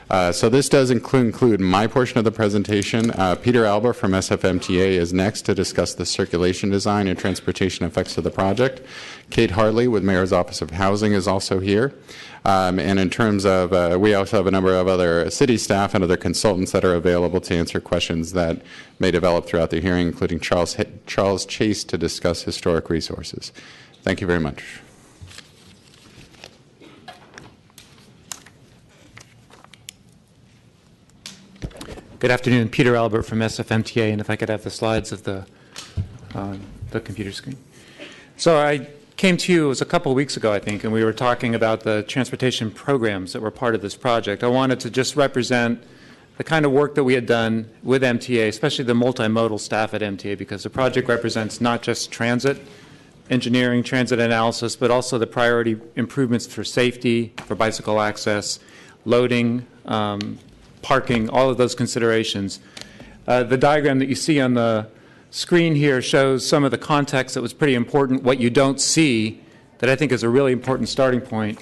So this does include my portion of the presentation. Peter Alba from SFMTA is next to discuss the circulation design and transportation effects of the project. Kate Hartley with Mayor's Office of Housing is also here. And in terms of, we also have a number of other city staff and other consultants that are available to answer questions that may develop throughout the hearing, including Charles Chase to discuss historic resources. Thank you very much. Good afternoon, Peter Albert from SFMTA, and if I could have the slides of the computer screen. So I came to you, it was a couple of weeks ago, I think, and we were talking about the transportation programs that were part of this project. I wanted to just represent the kind of work that we had done with MTA, especially the multimodal staff at MTA, because the project represents not just transit engineering, transit analysis, but also the priority improvements for safety, for bicycle access, loading, parking, all of those considerations. The diagram that you see on the screen here shows some of the context that was pretty important. What you don't see, that I think is a really important starting point,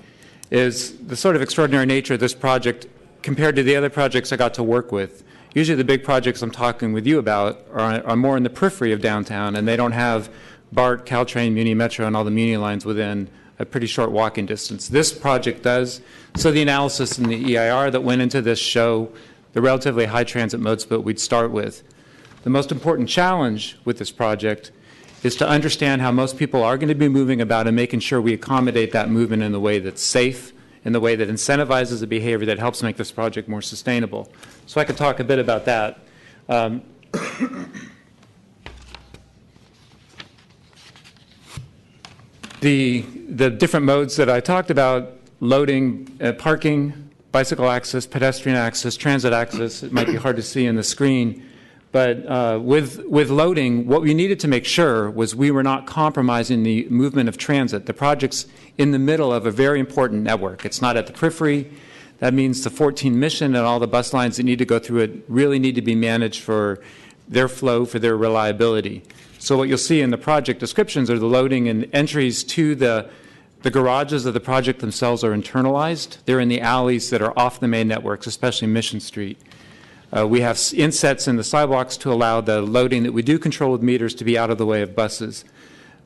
is the sort of extraordinary nature of this project compared to the other projects I got to work with. Usually the big projects I'm talking with you about are more in the periphery of downtown, and they don't have BART, Caltrain, Muni Metro, and all the Muni lines within a pretty short walking distance. This project does. So the analysis and the EIR that went into this show the relatively high transit mode split we'd start with. The most important challenge with this project is to understand how most people are going to be moving about and making sure we accommodate that movement in a way that's safe, in the way that incentivizes a behavior that helps make this project more sustainable. So I could talk a bit about that. The different modes that I talked about, loading, parking, bicycle access, pedestrian access, transit access, it might be hard to see in the screen, but with loading, what we needed to make sure was we were not compromising the movement of transit. The project's in the middle of a very important network. It's not at the periphery. That means the 14 Mission and all the bus lines that need to go through it really need to be managed for their flow, for their reliability. So what you'll see in the project descriptions are the loading and entries to the garages of the project themselves are internalized. They're in the alleys that are off the main networks, especially Mission Street. We have insets in the sidewalks to allow the loading that we do control with meters to be out of the way of buses.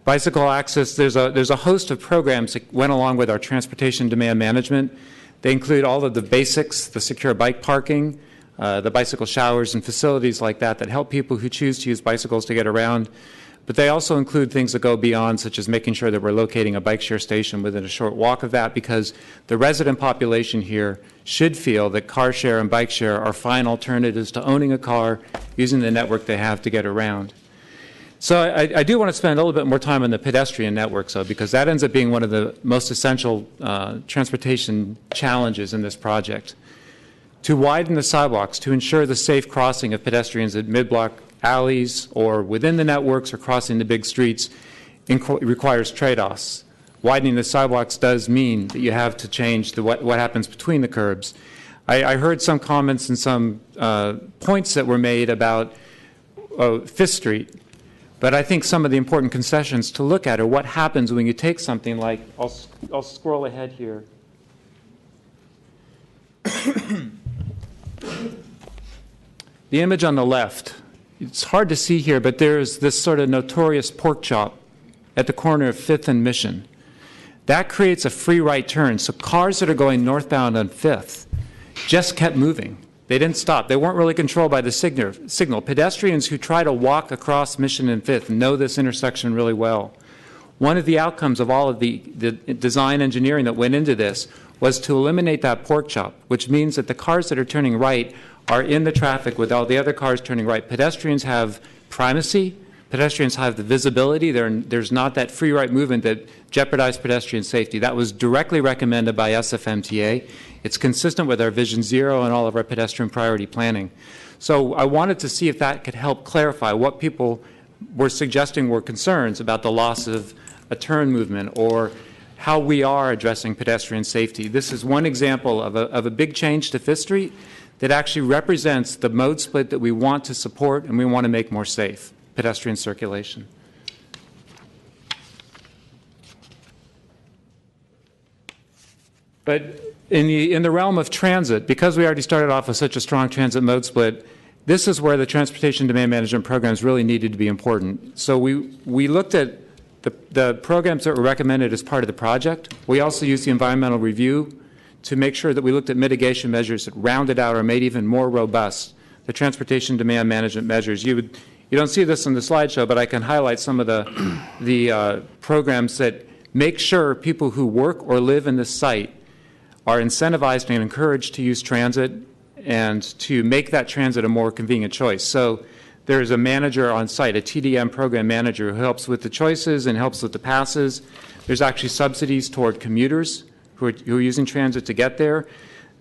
Bicycle access, there's a host of programs that went along with our transportation demand management. They include all of the basics, the secure bike parking, the bicycle showers and facilities like that that help people who choose to use bicycles to get around. But they also include things that go beyond, such as making sure that we're locating a bike share station within a short walk of that, because the resident population here should feel that car share and bike share are fine alternatives to owning a car, using the network they have to get around. So I do want to spend a little bit more time on the pedestrian network, though, because that ends up being one of the most essential transportation challenges in this project. To widen the sidewalks, to ensure the safe crossing of pedestrians at mid-block alleys or within the networks or crossing the big streets requires trade-offs. Widening the sidewalks does mean that you have to change what happens between the curbs. I heard some comments and some points that were made about Fifth Street, but I think some of the important concessions to look at are what happens when you take something like, I'll scroll ahead here. The image on the left, it's hard to see here, but there's this sort of notorious pork chop at the corner of 5th and Mission. That creates a free right turn, so cars that are going northbound on 5th just kept moving. They didn't stop. They weren't really controlled by the signal. Pedestrians who try to walk across Mission and 5th know this intersection really well. One of the outcomes of all of the design engineering that went into this was to eliminate that pork chop, which means that the cars that are turning right are in the traffic with all the other cars turning right. Pedestrians have primacy. Pedestrians have the visibility. There's not that free right movement that jeopardized pedestrian safety. That was directly recommended by SFMTA. It's consistent with our Vision Zero and all of our pedestrian priority planning. So I wanted to see if that could help clarify what people were suggesting were concerns about the loss of a turn movement or how we are addressing pedestrian safety. This is one example of a big change to Fifth Street that actually represents the mode split that we want to support and we want to make more safe, pedestrian circulation. But In the realm of transit, because we already started off with such a strong transit mode split, this is where the transportation demand management programs really needed to be important. So we looked at the programs that were recommended as part of the project. We also used the environmental review to make sure that we looked at mitigation measures that rounded out or made even more robust the transportation demand management measures. You don't see this in the slideshow, but I can highlight some of the programs that make sure people who work or live in this site are incentivized and encouraged to use transit and to make that transit a more convenient choice. So there's a manager on site, a TDM program manager, who helps with the choices and helps with the passes. There's actually subsidies toward commuters who are using transit to get there.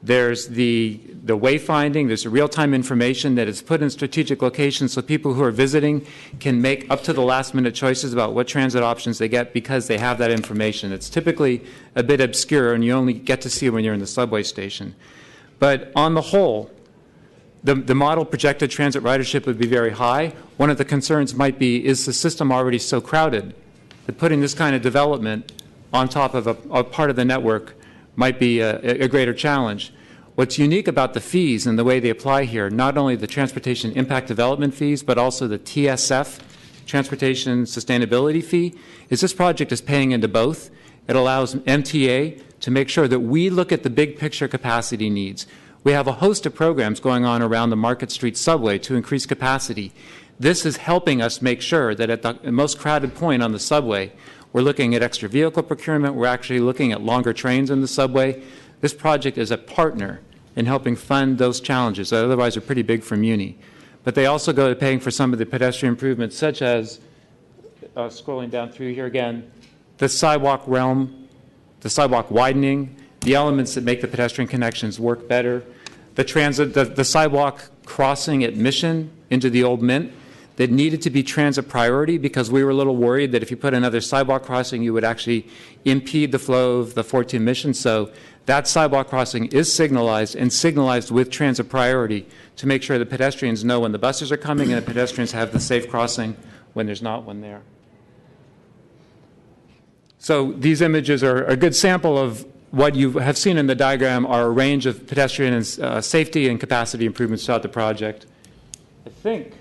There's the wayfinding. There's the real-time information that is put in strategic locations so people who are visiting can make up to the last-minute choices about what transit options they get because they have that information. It's typically a bit obscure, and you only get to see it when you're in the subway station. But on the whole, the model projected transit ridership would be very high. One of the concerns might be, is the system already so crowded that putting this kind of development on top of a part of the network might be a greater challenge. What's unique about the fees and the way they apply here, not only the transportation impact development fees, but also the TSF, transportation sustainability fee, is this project is paying into both. It allows MTA to make sure that we look at the big picture capacity needs. We have a host of programs going on around the Market Street subway to increase capacity. This is helping us make sure that at the most crowded point on the subway, we're looking at extra vehicle procurement. We're actually looking at longer trains in the subway. This project is a partner in helping fund those challenges that otherwise are pretty big for Muni. But they also go to paying for some of the pedestrian improvements, such as, scrolling down through here again, the sidewalk realm, the sidewalk widening, the elements that make the pedestrian connections work better, the sidewalk crossing at Mission into the Old Mint that needed to be transit priority because we were a little worried that if you put another sidewalk crossing, you would actually impede the flow of the 14 Mission. So that sidewalk crossing is signalized and signalized with transit priority to make sure the pedestrians know when the buses are coming and the pedestrians have the safe crossing when there's not one there. So these images are a good sample of what you have seen in the diagram are a range of pedestrian and safety and capacity improvements throughout the project. I think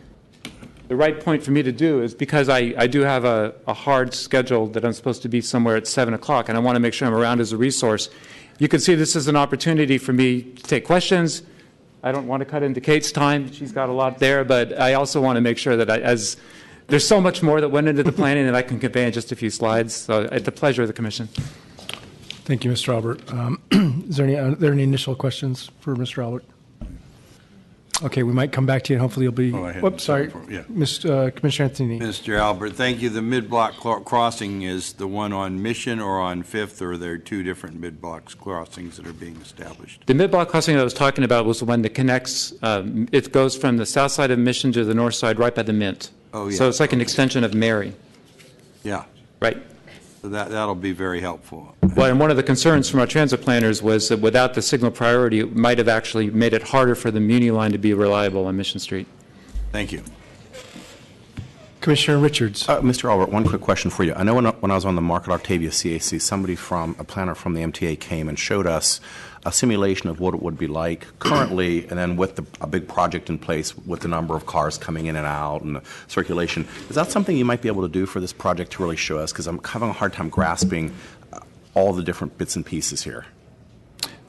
the right point for me to do is because I do have a hard schedule that I'm supposed to be somewhere at 7 o'clock, and I want to make sure I'm around as a resource. You can see this is an opportunity for me to take questions. I don't want to cut into Kate's time. She's got a lot there, but I also want to make sure that as there's so much more that went into the planning that I can convey in just a few slides. So at the pleasure of the Commission. Thank you, Mr. Albert. Are there any initial questions for Mr. Albert? Okay, we might come back to you, and hopefully you'll be... Whoops, sorry. Yeah. Commissioner Anthony. Mr. Albert, thank you. The mid-block crossing is the one on Mission or on 5th, or are there two different mid-block crossings that are being established? The mid-block crossing that I was talking about was the one that connects, it goes from the south side of Mission to the north side right by the Mint. Oh, yeah. So it's like an extension of Mary. Yeah. Right. So that'll be very helpful. Well, and one of the concerns from our transit planners was that without the signal priority, it might have actually made it harder for the Muni line to be reliable on Mission Street. Thank you. Commissioner Richards. Mr. Albert, one quick question for you. I know when I was on the Market Octavia CAC, a planner from the MTA came and showed us a simulation of what it would be like currently, and then with a big project in place with the number of cars coming in and out and the circulation. Is that something you might be able to do for this project to really show us? Because I'm having a hard time grasping all the different bits and pieces here.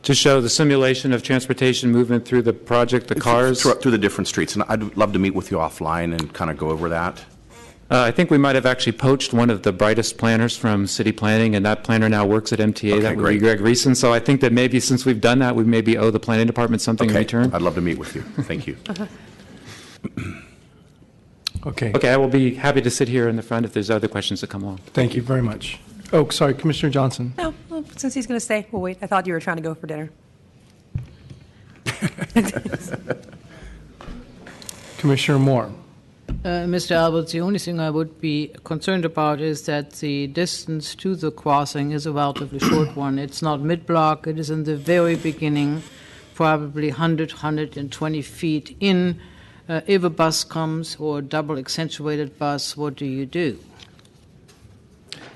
To show the simulation of transportation movement through the project, the cars? Through the different streets. And I'd love to meet with you offline and kind of go over that. I think we might have actually poached one of the brightest planners from city planning, and that planner now works at MTA. Okay, that would be Greg Reeson. So I think that maybe since we've done that, we maybe owe the planning department something in return. I'd love to meet with you. Thank you. Okay. Okay, I will be happy to sit here in the front if there's other questions that come along. Thank you very much. Oh, sorry, Commissioner Johnson. No, well, since he's going to stay, we'll wait. I thought you were trying to go for dinner. Commissioner Moore. Mr. Albert, the only thing I would be concerned about is that the distance to the crossing is a relatively short one. It's not mid-block. It is in the very beginning, probably 100, 120 feet in. If a bus comes or a double accentuated bus, what do you do?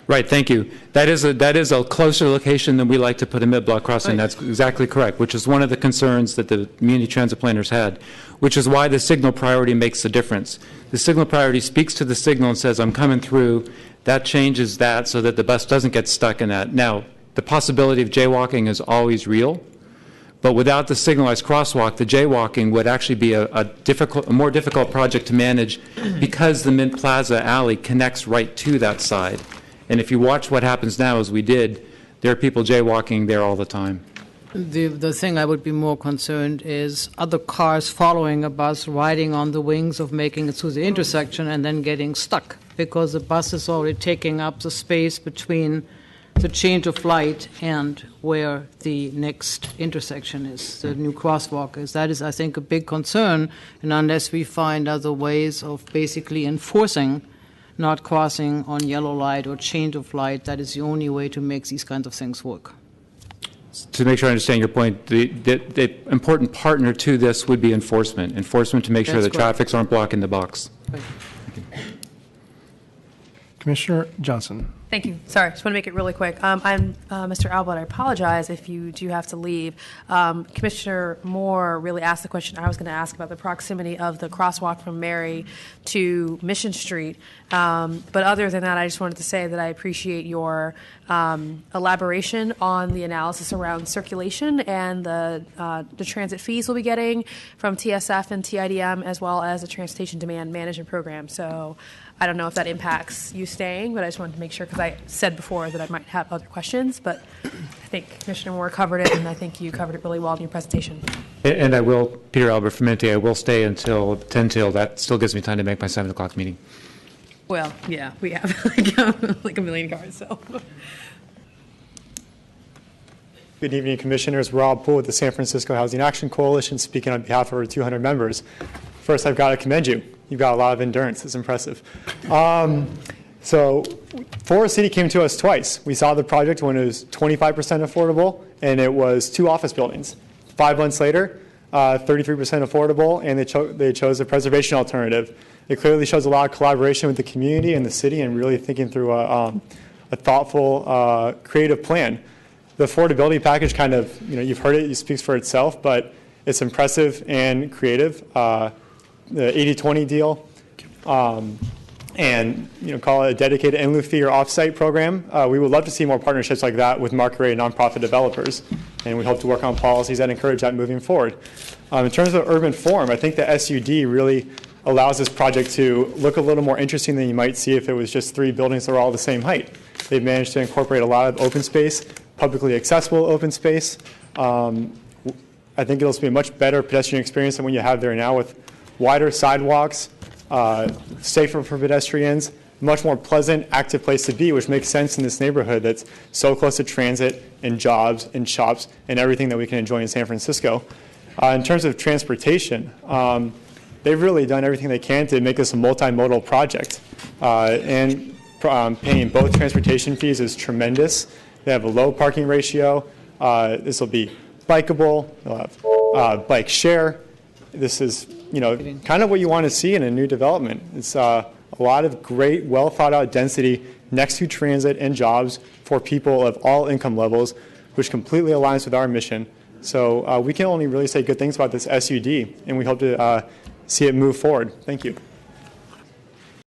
Right, thank you. That is a closer location than we like to put a mid-block crossing. Right. That's exactly correct, which is one of the concerns that the community transit planners had, which is why the signal priority makes a difference. The signal priority speaks to the signal and says, I'm coming through. That changes that so that the bus doesn't get stuck in that. Now, the possibility of jaywalking is always real, but without the signalized crosswalk, the jaywalking would actually be a more difficult project to manage because the Mint Plaza alley connects right to that side. And if you watch what happens now, as we did, there are people jaywalking there all the time. The thing I would be more concerned is other cars following a bus, riding on the wings of making it through the intersection and then getting stuck because the bus is already taking up the space between the change of light and where the next intersection is, the new crosswalk is. That is, I think, a big concern, and unless we find other ways of basically enforcing not crossing on yellow light or change of light, that is the only way to make these kinds of things work. To make sure I understand your point, the important partner to this would be enforcement to make sure That's the correct. traffics aren't blocking the box. Right. Commissioner Johnson. Thank you. Sorry, just want to make it really quick. I'm Mr. Albert. I apologize if you do have to leave. Commissioner Moore really asked the question I was going to ask about the proximity of the crosswalk from Mary to Mission Street. But other than that, I just wanted to say that I appreciate your elaboration on the analysis around circulation and the transit fees we'll be getting from TSF and TIDM, as well as the Transportation Demand Management Program. So I don't know if that impacts you staying, but I just wanted to make sure, because I said before that I might have other questions, but I think Commissioner Moore covered it, and I think you covered it really well in your presentation. And I will, Peter Albert from MTA, I will stay until 10 till. That still gives me time to make my 7 o'clock meeting. Well, yeah, we have like a million cards, so. Good evening, Commissioners. Rob Poole with the San Francisco Housing Action Coalition, speaking on behalf of our 200 members. First, I've got to commend you. You've got a lot of endurance. It's impressive. So Forest City came to us twice. We saw the project when it was 25% affordable, and it was 2 office buildings. 5 months later, 33% affordable, and they chose a preservation alternative. It clearly shows a lot of collaboration with the community and the city and really thinking through a thoughtful, creative plan. The affordability package kind of, you've heard it, it speaks for itself, but it's impressive and creative. The 80-20 deal, and call it a dedicated in lieu fee or off-site program. We would love to see more partnerships like that with market-rate nonprofit developers, and we hope to work on policies that encourage that moving forward. In terms of urban form, I think the SUD really allows this project to look a little more interesting than you might see if it was just 3 buildings that are all the same height. They've managed to incorporate a lot of open space, publicly accessible open space. I think it'll be a much better pedestrian experience than what you have there now, with wider sidewalks, safer for pedestrians, much more pleasant, active place to be, which makes sense in this neighborhood that's so close to transit and jobs and shops and everything that we can enjoy in San Francisco. In terms of transportation, they've really done everything they can to make this a multimodal project. And paying both transportation fees is tremendous. They have a low parking ratio. This will be bikeable. They'll have bike share. This is kind of what you want to see in a new development. It's a lot of great, well thought out density next to transit and jobs for people of all income levels, which completely aligns with our mission. So we can only really say good things about this SUD, and we hope to see it move forward. Thank you.